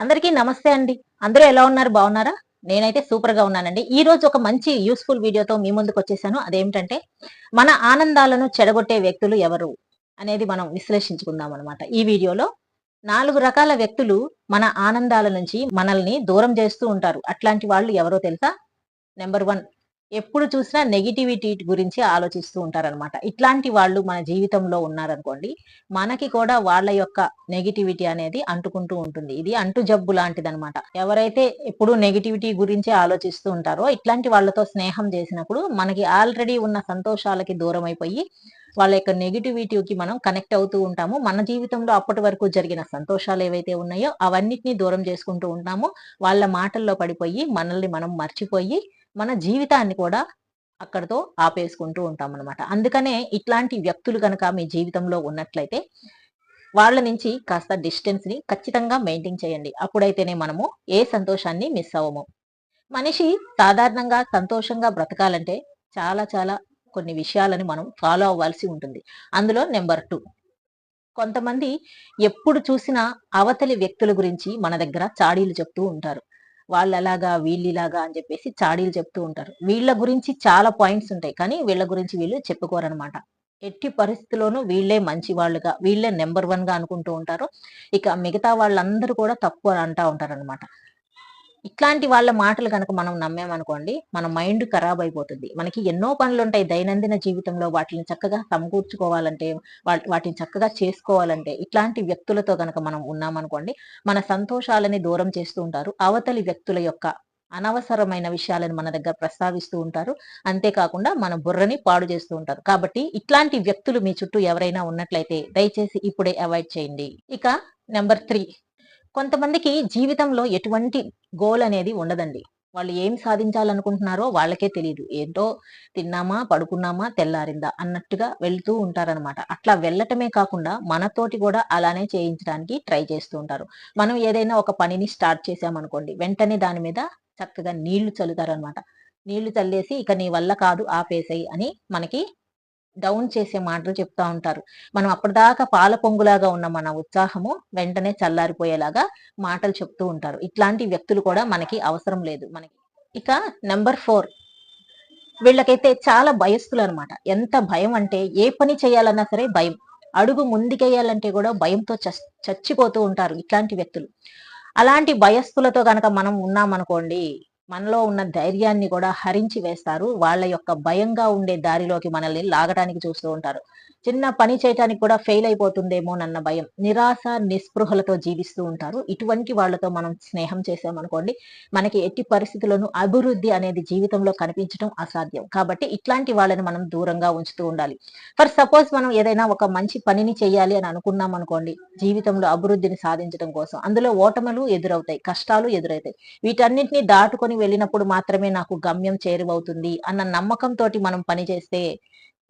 అందరికీ నమస్తే అండి. అందరూ ఎలా ఉన్నారు? బాగున్నారా? నేనైతే సూపర్‌గా ఉన్నానండి. ఈ రోజు ఒక మంచి యూజ్‌ఫుల్ వీడియోతో మీ ముందుకొచ్చేసాను. అదేమిటంటే, మన ఆనందాలను చెడగొట్టే వ్యక్తులు ఎవరు? అనేది మనం విశ్లేషించుకుందామనమాట. ఈ వీడియోలో 4 రకాల వ్యక్తులు మన ఆనందాల నుంచి మనల్ని దూరం చేస్తూ ఉంటారు. అట్లాంటి వాళ్ళు ఎవరో తెలుసా? నంబర్ 1, ఎప్పుడు చూసినా నెగటివిటీ గురించి ఆలోచిస్తూ ఉంటారనమాట. ఇట్లాంటి వాళ్ళు మన జీవితంలో ఉన్నారనుకోండి, మనకి కూడా వాళ్ళ యొక్క నెగటివిటీ అనేది అంటుకుంటూ ఉంటుంది. ఇది అంటు జబ్బు లాంటిదనమాట. ఎవరైతే ఎప్పుడు నెగటివిటీ గురించే ఆలోచిస్తూ ఉంటారో, ఇట్లాంటి వాళ్ళతో స్నేహం చేసినప్పుడు మనకి ఆల్రెడీ ఉన్న సంతోషాలకి దూరమైపోయి, వాళ్ళ యొక్క నెగటివిటీకి మనం కనెక్ట్ అవుతూ ఉంటాము. మన జీవితంలో అప్పటి వరకు జరిగిన సంతోషాలు ఏవైతే ఉన్నాయో అవన్నిటిని దూరం చేసుకుంటూ ఉంటాము. వాళ్ళ మాటల్లో పడిపోయి మనల్ని మనం మర్చిపోయి మన జీవితాన్ని కూడా అక్కడితో ఆపేసుకుంటూ ఉంటామనమాట. అందుకనే ఇట్లాంటి వ్యక్తులు గనక మీ జీవితంలో ఉన్నట్లయితే, వాళ్ళ నుంచి కాస్త డిస్టెన్స్‌ని ఖచ్చితంగా మెయింటైన్ చేయండి. అప్పుడైతేనే మనము ఏ సంతోషాన్ని మిస్ అవ్వము. మనిషి సాధారణంగా సంతోషంగా బ్రతకాలంటే చాలా చాలా కొన్ని విషయాలని మనం ఫాలో అవ్వాల్సి ఉంటుంది. అందులో నంబర్ 2, కొంతమంది ఎప్పుడు చూసినా అవతలి వ్యక్తుల గురించి మన దగ్గర చాడీలు చెప్తూ ఉంటారు. వాళ్ళలాగా, వీళ్ళిలాగా అని చెప్పేసి చాడీలు చెప్తూ ఉంటారు. వీళ్ళ గురించి చాలా పాయింట్స్ ఉంటాయి. కానీ వీళ్ళ గురించి వీళ్ళు చెప్పుకోరనమాట. ఎట్టి పరిస్థితిలోనూ వీళ్ళే మంచి వాళ్ళుగా, వీళ్ళే నంబర్ 1గా అనుకుంటూ ఉంటారు. ఇక మిగతా వాళ్ళందరూ కూడా తప్పు అని అంటా ఉంటారనమాట. ఇట్లాంటి వాళ్ళ మాటలు గనక మనం నమ్మామనుకోండి, మన మైండ్ ఖరాబ్ అయిపోతుంది. మనకి ఎన్నో పనులుంటాయి దైనందిన జీవితంలో, వాటిని చక్కగా సమకూర్చుకోవాలంటే, వాటిని చక్కగా చేసుకోవాలంటే, ఇట్లాంటి వ్యక్తులతో గనక మనం ఉన్నామనుకోండి, మన సంతోషాలని దూరం చేస్తూ ఉంటారు. అవతలి వ్యక్తుల యొక్క అనవసరమైన విషయాలను మన దగ్గర ప్రస్తావిస్తూ ఉంటారు. అంతేకాకుండా మన బుర్రని పాడు చేస్తూ ఉంటారు. కాబట్టి ఇట్లాంటి వ్యక్తులు మీ చుట్టూ ఎవరైనా ఉన్నట్లయితే దయచేసి ఇప్పుడే అవాయిడ్ చేయండి. ఇక నంబర్ 3, కొంతమందికి జీవితంలో ఎటువంటి గోల్ అనేది ఉండదండి. వాళ్ళు ఏం సాధించాలనుకుంటున్నారో వాళ్ళకే తెలీదు. ఏంటో తిన్నామా, పడుకున్నామా, తెల్లారిందా అన్నట్టుగా వెళ్తూ ఉంటారనమాట. అట్లా వెళ్ళటమే కాకుండా మనతోటి కూడా అలానే చేయించడానికి ట్రై చేస్తూ ఉంటారు. మనం ఏదైనా ఒక పనిని స్టార్ట్ చేశామనుకోండి, వెంటనే దాని మీద చక్కగా నీళ్లు చల్లుతారనమాట. నీళ్లు చల్లేసి ఇక నీ వల్ల కాదు ఆపేసేయి అని మనకి డౌన్ చేసే మాటలు చెప్తా ఉంటారు. మనం అప్పటిదాకా పాల పొంగులాగా ఉన్న మన ఉత్సాహము వెంటనే చల్లారిపోయేలాగా మాటలు చెప్తూ ఉంటారు. ఇట్లాంటి వ్యక్తులు కూడా మనకి అవసరం లేదు మనకి. ఇక నంబర్ 4, వీళ్ళకైతే చాలా భయస్థులనమాట. ఎంత భయం అంటే ఏ పని చేయాలన్నా సరే భయం. అడుగు ముందుకేయాలంటే కూడా భయంతో చచ్చిపోతూ ఉంటారు ఇట్లాంటి వ్యక్తులు. అలాంటి భయస్థులతో గనక మనం ఉన్నామనుకోండి, మనలో ఉన్న ధైర్యాన్ని కూడా హరించి వేస్తారు. వాళ్ళ యొక్క భయంగా ఉండే దారిలోకి మనల్ని లాగటానికి చూస్తూ ఉంటారు. చిన్న పని చేయటానికి కూడా ఫెయిల్ అయిపోతుందేమోనన్న భయం. నిరాశ, నిస్పృహలతో జీవిస్తూ ఉంటారు. ఇటువంటి వాళ్ళతో మనం స్నేహం చేశామనుకోండి, మనకి ఎట్టి పరిస్థితుల్లోనూ అభివృద్ధి అనేది జీవితంలో కనిపించడం అసాధ్యం. కాబట్టి ఇట్లాంటి వాళ్ళని మనం దూరంగా ఉంచుతూ ఉండాలి. ఫర్ సపోజ్ మనం ఏదైనా ఒక మంచి పనిని చేయాలి అని అనుకున్నామనుకోండి, జీవితంలో అభివృద్ధిని సాధించడం కోసం. అందులో ఓటములు ఎదురవుతాయి, కష్టాలు ఎదురవుతాయి. వీటన్నిటిని దాటుకొని వెళ్ళినప్పుడు మాత్రమే నాకు గమ్యం చేరువవుతుంది అన్న నమ్మకంతోటి మనం పని చేస్తే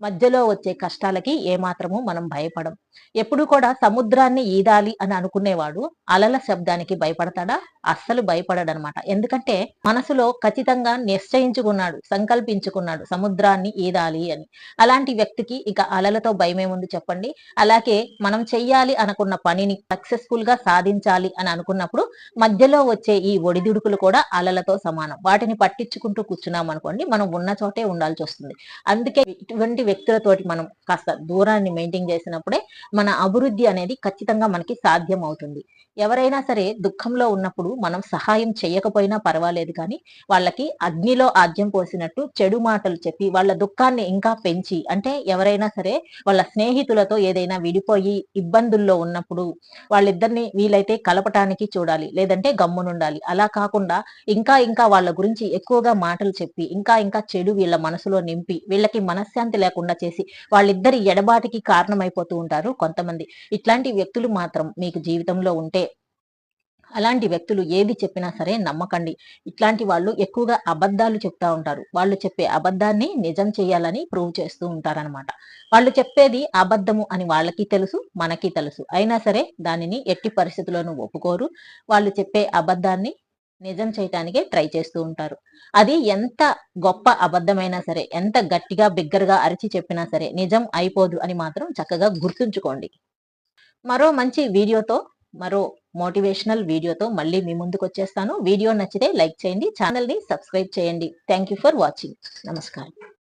మధ్యలో వచ్చే కష్టాలకి ఏమాత్రము మనం భయపడం. ఎప్పుడు కూడా సముద్రాన్ని ఈదాలి అని అనుకునేవాడు అలల శబ్దానికి భయపడతాడా? అస్సలు భయపడడనమాట. ఎందుకంటే మనసులో ఖచ్చితంగా నిశ్చయించుకున్నాడు, సంకల్పించుకున్నాడు సముద్రాన్ని ఈదాలి అని. అలాంటి వ్యక్తికి ఇక అలలతో భయమేముంది చెప్పండి? అలాగే మనం చెయ్యాలి అనుకున్న పనిని సక్సెస్‌ఫుల్ గా సాధించాలి అని అనుకున్నప్పుడు మధ్యలో వచ్చే ఈ ఒడిదుడుకులు కూడా అలలతో సమానం. వాటిని పట్టించుకుంటూ కూర్చున్నామనుకోండి, మనం ఉన్న చోటే ఉండాల్సొస్తుంది. అందుకే ఇటువంటి వ్యక్తులతోటి మనం కాస్త దూరాన్ని మెయింటైన్ చేసినప్పుడే మన అభివృద్ధి అనేది ఖచ్చితంగా మనకి సాధ్యం అవుతుంది. ఎవరైనా సరే దుఃఖంలో ఉన్నప్పుడు మనం సహాయం చేయకపోయినా పర్వాలేదు కానీ, వాళ్ళకి అగ్నిలో ఆజ్యం పోసినట్టు చెడు మాటలు చెప్పి వాళ్ళ దుఃఖాన్ని ఇంకా పెంచి, అంటే ఎవరైనా సరే వాళ్ళ స్నేహితులతో ఏదైనా విడిపోయి ఇబ్బందుల్లో ఉన్నప్పుడు వాళ్ళిద్దరిని వీలైతే కలపటానికి చూడాలి. లేదంటే గమ్మునుండాలి. అలా కాకుండా ఇంకా ఇంకా వాళ్ళ గురించి ఎక్కువగా మాటలు చెప్పి, ఇంకా ఇంకా చెడు వీళ్ళ మనసులో నింపి, వీళ్ళకి మనశ్శాంతి లేకుండా చేసి, వాళ్ళిద్దరి ఎడబాటుకి కారణమైపోతూ ఉంటారు కొంతమంది. ఇట్లాంటి వ్యక్తులు మాత్రం మీకు జీవితంలో ఉంటే, అలాంటి వ్యక్తులు ఏది చెప్పినా సరే నమ్మకండి. ఇట్లాంటి వాళ్ళు ఎక్కువగా అబద్ధాలు చెప్తా ఉంటారు. వాళ్ళు చెప్పే అబద్ధాన్ని నిజం చేయాలని ప్రూవ్ చేస్తూ ఉంటారనమాట. వాళ్ళు చెప్పేది అబద్ధము అని వాళ్ళకి తెలుసు, మనకి తెలుసు. అయినా సరే దానిని ఎట్టి పరిస్థితిలోనూ ఒప్పుకోరు. వాళ్ళు చెప్పే అబద్ధాన్ని నిజం చేయటానికే ట్రై చేస్తూ ఉంటారు. అది ఎంత గొప్ప అబద్ధమైనా సరే, ఎంత గట్టిగా బిగ్గరగా అరిచి చెప్పినా సరే నిజం అయిపోదు అని మాత్రం చక్కగా గుర్తుంచుకోండి. మరో మంచి వీడియోతో, మరో మోటివేషనల్ వీడియోతో మళ్ళీ మీ ముందుకు వచ్చేస్తాను. వీడియో నచ్చితే లైక్ చేయండి, ఛానల్ ని సబ్స్క్రైబ్ చేయండి. Thank you for watching. నమస్కారం.